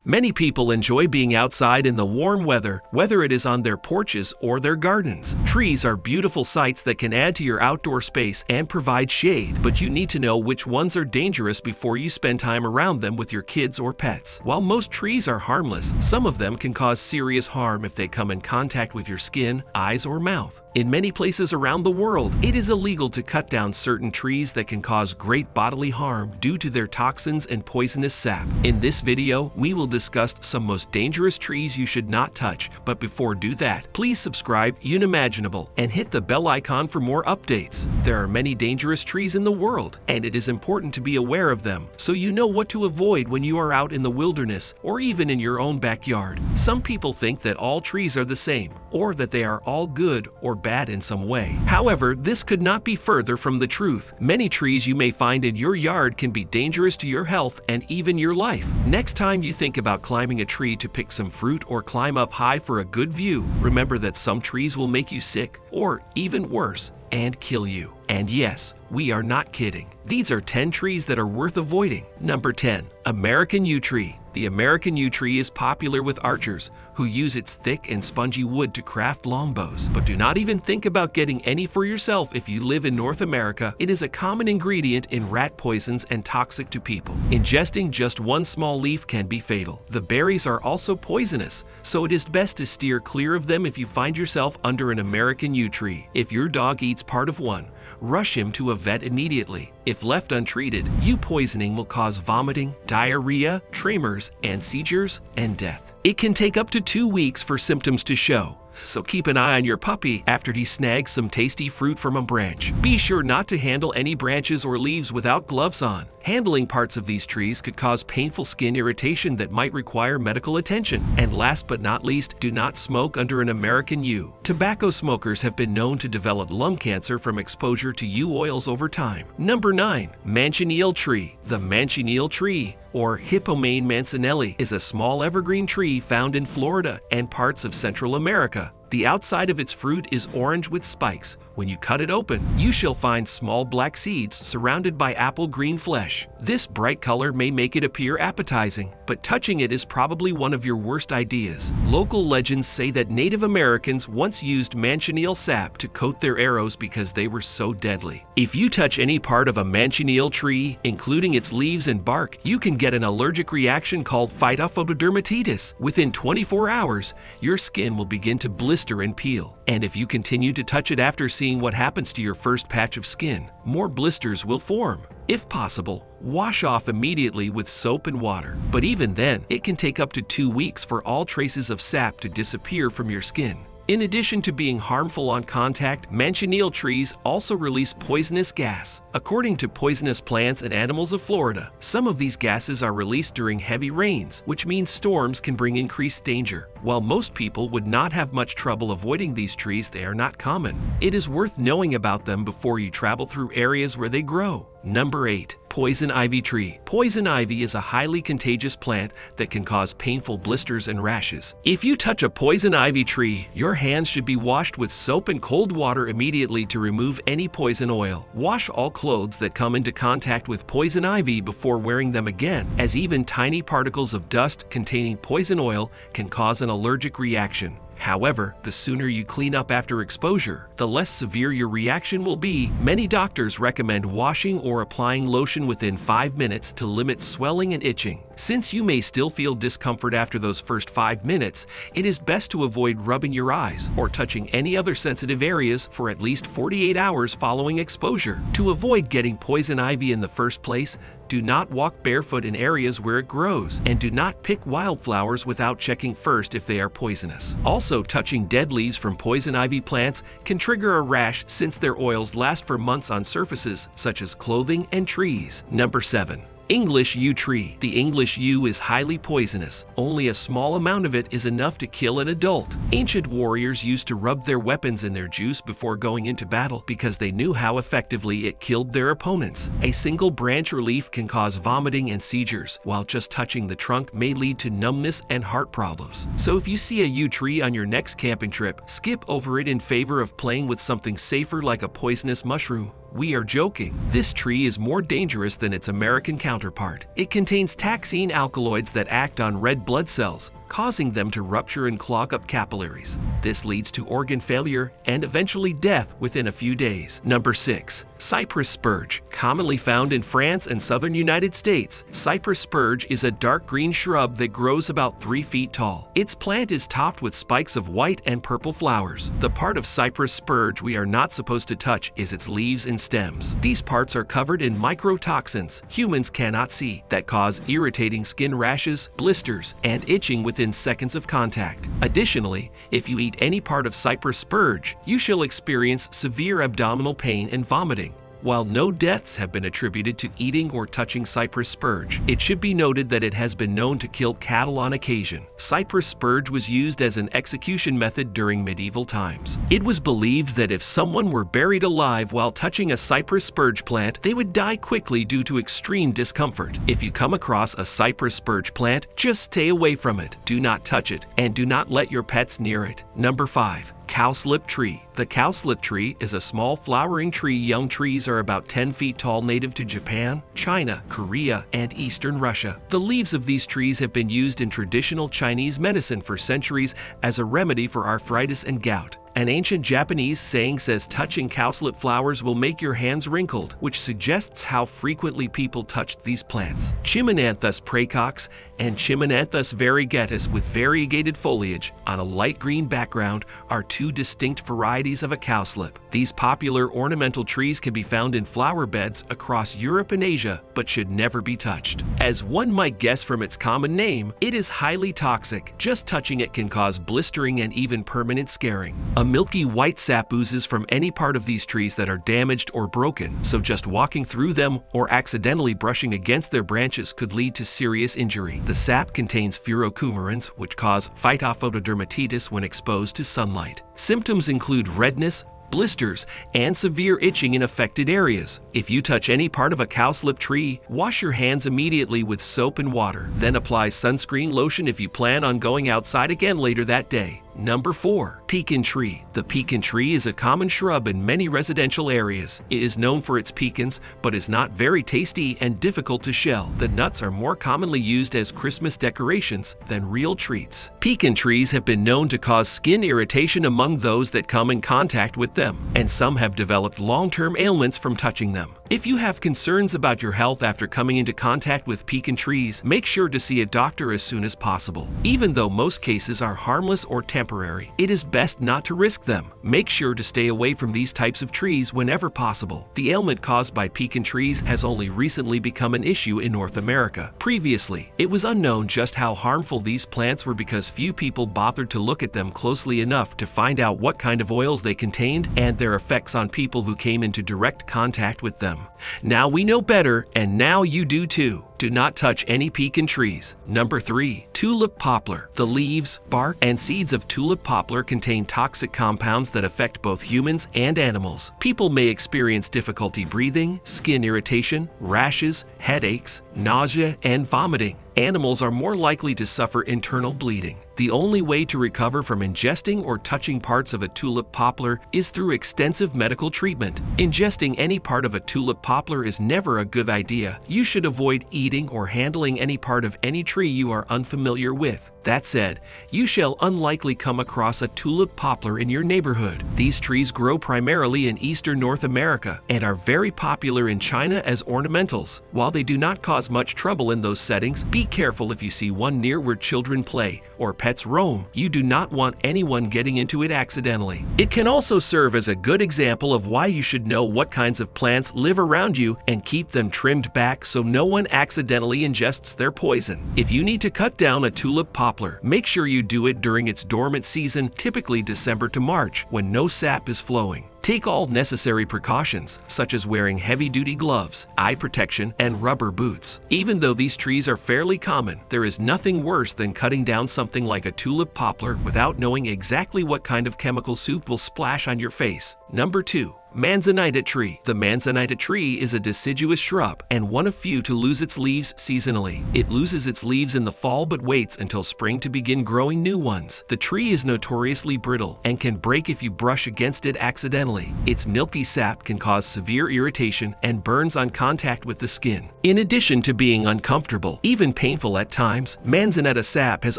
Many people enjoy being outside in the warm weather, whether it is on their porches or their gardens. Trees are beautiful sights that can add to your outdoor space and provide shade, but you need to know which ones are dangerous before you spend time around them with your kids or pets. While most trees are harmless, some of them can cause serious harm if they come in contact with your skin, eyes, or mouth. In many places around the world, it is illegal to cut down certain trees that can cause great bodily harm due to their toxins and poisonous sap. In this video, we will discuss some most dangerous trees you should not touch, but before do that, please subscribe Unimaginable and hit the bell icon for more updates. There are many dangerous trees in the world, and it is important to be aware of them so you know what to avoid when you are out in the wilderness or even in your own backyard. Some people think that all trees are the same, or that they are all good or bad in some way. However, this could not be further from the truth. Many trees you may find in your yard can be dangerous to your health and even your life. Next time you think about climbing a tree to pick some fruit or climb up high for a good view, remember that some trees will make you sick, or even worse, and kill you. And yes, we are not kidding. These are 10 trees that are worth avoiding. Number 10. American Yew Tree. The American yew tree is popular with archers who use its thick and spongy wood to craft longbows. But do not even think about getting any for yourself if you live in North America. It is a common ingredient in rat poisons and toxic to people. Ingesting just one small leaf can be fatal. The berries are also poisonous, so it is best to steer clear of them if you find yourself under an American yew tree. If your dog eats part of one, rush him to a vet immediately. If left untreated, yew poisoning will cause vomiting, diarrhea, tremors, and seizures, and death. It can take up to 2 weeks for symptoms to show, so keep an eye on your puppy after he snags some tasty fruit from a branch. Be sure not to handle any branches or leaves without gloves on. Handling parts of these trees could cause painful skin irritation that might require medical attention. And last but not least, do not smoke under an American yew. Tobacco smokers have been known to develop lung cancer from exposure to yew oils over time. Number 9. Manchineel Tree. The Manchineel Tree, or Hippomane manzanelli, is a small evergreen tree found in Florida and parts of Central America. The outside of its fruit is orange with spikes. When you cut it open, you shall find small black seeds surrounded by apple-green flesh. This bright color may make it appear appetizing, but touching it is probably one of your worst ideas. Local legends say that Native Americans once used Manchineel sap to coat their arrows because they were so deadly. If you touch any part of a Manchineel tree, including its leaves and bark, you can get an allergic reaction called phytophotodermatitis. Within 24 hours, your skin will begin to blister and peel. And if you continue to touch it after seeing what happens to your first patch of skin, more blisters will form. If possible, wash off immediately with soap and water. But even then, it can take up to 2 weeks for all traces of sap to disappear from your skin. In addition to being harmful on contact, Manchineel trees also release poisonous gas. According to Poisonous Plants and Animals of Florida, some of these gases are released during heavy rains, which means storms can bring increased danger. While most people would not have much trouble avoiding these trees, they are not common. It is worth knowing about them before you travel through areas where they grow. Number 8. Poison ivy tree. Poison ivy is a highly contagious plant that can cause painful blisters and rashes. If you touch a poison ivy tree, your hands should be washed with soap and cold water immediately to remove any poison oil. Wash all clothes that come into contact with poison ivy before wearing them again, as even tiny particles of dust containing poison oil can cause an allergic reaction. However, the sooner you clean up after exposure, the less severe your reaction will be. Many doctors recommend washing or applying lotion within 5 minutes to limit swelling and itching. Since you may still feel discomfort after those first 5 minutes, it is best to avoid rubbing your eyes or touching any other sensitive areas for at least 48 hours following exposure. To avoid getting poison ivy in the first place, do not walk barefoot in areas where it grows, and do not pick wildflowers without checking first if they are poisonous. Also, touching dead leaves from poison ivy plants can trigger a rash since their oils last for months on surfaces such as clothing and trees. Number 7. English Yew Tree. The English yew is highly poisonous. Only a small amount of it is enough to kill an adult. Ancient warriors used to rub their weapons in their juice before going into battle because they knew how effectively it killed their opponents. A single branch or leaf can cause vomiting and seizures, while just touching the trunk may lead to numbness and heart problems. So if you see a yew tree on your next camping trip, skip over it in favor of playing with something safer like a poisonous mushroom We are joking. This tree is more dangerous than its American counterpart. It contains taxine alkaloids that act on red blood cells, causing them to rupture and clog up capillaries. This leads to organ failure and eventually death within a few days. Number 6. Cypress Spurge. Commonly found in France and southern United States, Cypress Spurge is a dark green shrub that grows about 3 feet tall. Its plant is topped with spikes of white and purple flowers. The part of Cypress Spurge we are not supposed to touch is its leaves and stems. These parts are covered in microtoxins humans cannot see that cause irritating skin rashes, blisters, and itching within seconds of contact. Additionally, if you eat any part of Cypress Spurge, you shall experience severe abdominal pain and vomiting. While no deaths have been attributed to eating or touching Cypress Spurge, it should be noted that it has been known to kill cattle on occasion. Cypress Spurge was used as an execution method during medieval times. It was believed that if someone were buried alive while touching a Cypress Spurge plant, they would die quickly due to extreme discomfort. If you come across a Cypress Spurge plant, just stay away from it. Do not touch it, and do not let your pets near it. Number 5. Cowslip Tree. The cowslip tree is a small flowering tree. Young trees are about 10 feet tall, native to Japan, China, Korea, and eastern Russia. The leaves of these trees have been used in traditional Chinese medicine for centuries as a remedy for arthritis and gout. An ancient Japanese saying says touching cowslip flowers will make your hands wrinkled, which suggests how frequently people touched these plants. Chimonanthus praecox and Chimonanthus variegatus with variegated foliage on a light green background are two distinct varieties of a cowslip. These popular ornamental trees can be found in flower beds across Europe and Asia, but should never be touched. As one might guess from its common name, it is highly toxic. Just touching it can cause blistering and even permanent scarring. A milky white sap oozes from any part of these trees that are damaged or broken, so just walking through them or accidentally brushing against their branches could lead to serious injury. The sap contains furocoumarins, which cause phytophotodermatitis when exposed to sunlight. Symptoms include redness, blisters, and severe itching in affected areas. If you touch any part of a cowslip tree, wash your hands immediately with soap and water. Then apply sunscreen lotion if you plan on going outside again later that day. Number 4. Pecan Tree. The pecan tree is a common shrub in many residential areas. It is known for its pecans, but is not very tasty and difficult to shell. The nuts are more commonly used as Christmas decorations than real treats. Pecan trees have been known to cause skin irritation among those that come in contact with them, and some have developed long-term ailments from touching them. If you have concerns about your health after coming into contact with pecan trees, make sure to see a doctor as soon as possible. Even though most cases are harmless or temporary, it is best not to risk them. Make sure to stay away from these types of trees whenever possible. The ailment caused by pecan trees has only recently become an issue in North America. Previously, it was unknown just how harmful these plants were because few people bothered to look at them closely enough to find out what kind of oils they contained and their effects on people who came into direct contact with them. Now we know better, and now you do too. Do not touch any pecan trees. Number 3. Tulip Poplar. The leaves, bark, and seeds of tulip poplar contain toxic compounds that affect both humans and animals. People may experience difficulty breathing, skin irritation, rashes, headaches, nausea, and vomiting. Animals are more likely to suffer internal bleeding. The only way to recover from ingesting or touching parts of a tulip poplar is through extensive medical treatment. Ingesting any part of a tulip poplar is never a good idea. You should avoid eating or handling any part of any tree you are unfamiliar with. That said, you shall unlikely come across a tulip poplar in your neighborhood. These trees grow primarily in eastern North America and are very popular in China as ornamentals. While they do not cause much trouble in those settings, be careful if you see one near where children play or pets roam. You do not want anyone getting into it accidentally. It can also serve as a good example of why you should know what kinds of plants live around you and keep them trimmed back so no one accidentally ingests their poison. If you need to cut down a tulip poplar, make sure you do it during its dormant season, typically December to March, when no sap is flowing. Take all necessary precautions, such as wearing heavy-duty gloves, eye protection, and rubber boots. Even though these trees are fairly common, there is nothing worse than cutting down something like a tulip poplar without knowing exactly what kind of chemical soup will splash on your face. Number 2. Manzanita Tree. The Manzanita Tree is a deciduous shrub and one of few to lose its leaves seasonally. It loses its leaves in the fall but waits until spring to begin growing new ones. The tree is notoriously brittle and can break if you brush against it accidentally. family. Its milky sap can cause severe irritation and burns on contact with the skin. In addition to being uncomfortable, even painful at times, Manzanita sap has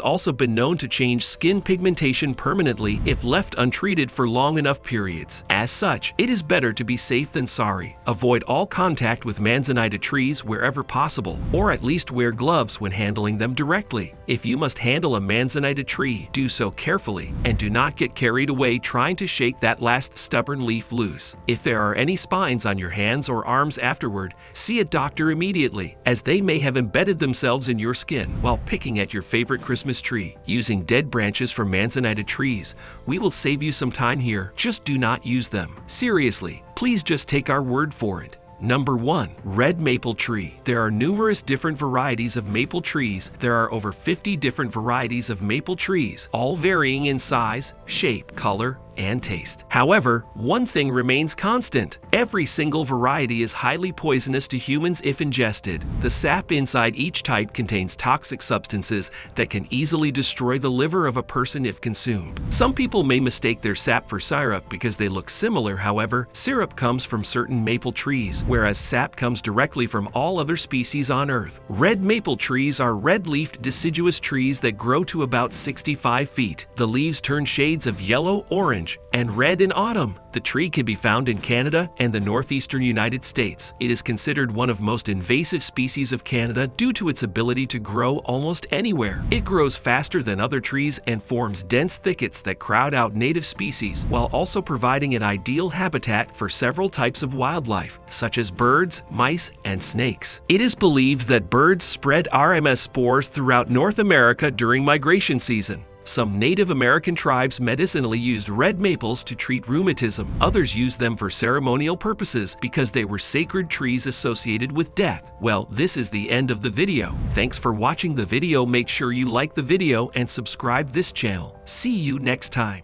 also been known to change skin pigmentation permanently if left untreated for long enough periods. As such, it is better to be safe than sorry. Avoid all contact with Manzanita trees wherever possible, or at least wear gloves when handling them directly. If you must handle a Manzanita tree, do so carefully, and do not get carried away trying to shake that last stubborn leaf loose. If there are any spines on your hands or arms afterward, see a doctor immediately, as they may have embedded themselves in your skin while picking at your favorite Christmas tree. Using dead branches from Manzanita trees, we will save you some time here. Just do not use them. Seriously, please just take our word for it. Number 1. Red maple tree. There are numerous different varieties of maple trees. There are over 50 different varieties of maple trees, all varying in size, shape, color, and taste. However, one thing remains constant. Every single variety is highly poisonous to humans if ingested. The sap inside each type contains toxic substances that can easily destroy the liver of a person if consumed. Some people may mistake their sap for syrup because they look similar. However, syrup comes from certain maple trees, whereas sap comes directly from all other species on Earth. Red maple trees are red-leafed deciduous trees that grow to about 65 feet. The leaves turn shades of yellow, orange, and red in autumn. The tree can be found in Canada and the northeastern United States. It is considered one of the most invasive species of Canada due to its ability to grow almost anywhere. It grows faster than other trees and forms dense thickets that crowd out native species, while also providing an ideal habitat for several types of wildlife, such as birds, mice, and snakes. It is believed that birds spread RMS spores throughout North America during migration season. Some Native American tribes medicinally used red maples to treat rheumatism. Others used them for ceremonial purposes because they were sacred trees associated with death. Well, this is the end of the video. Thanks for watching the video. Make sure you like the video and subscribe this channel. See you next time.